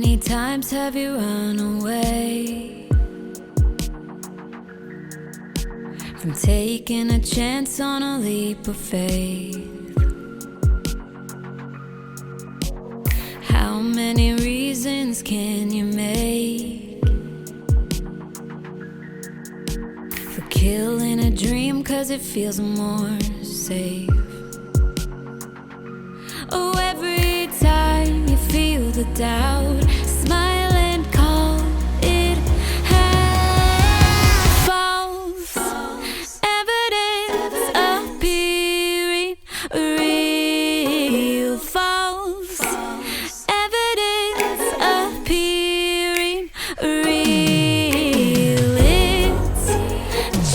many times have you run away from taking a chance on a leap of faith? How many reasons can you make for killing a dream 'cause it feels more safe? Oh, every time you feel the doubt, smile and call it half false. Evidence appearing real. False evidence appearing real. It's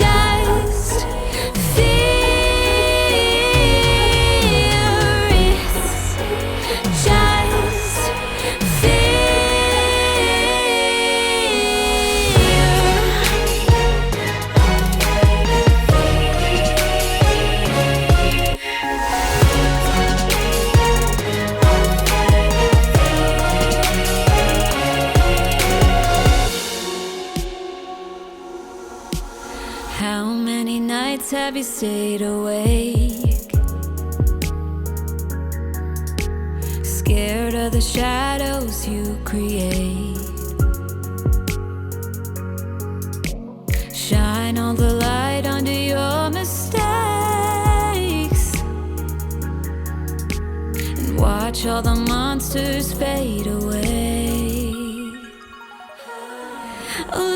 just fear. It's just How many nights have you stayed awake, scared of the shadows you create? Shine all the light under your mistakes and watch all the monsters fade away. Oh,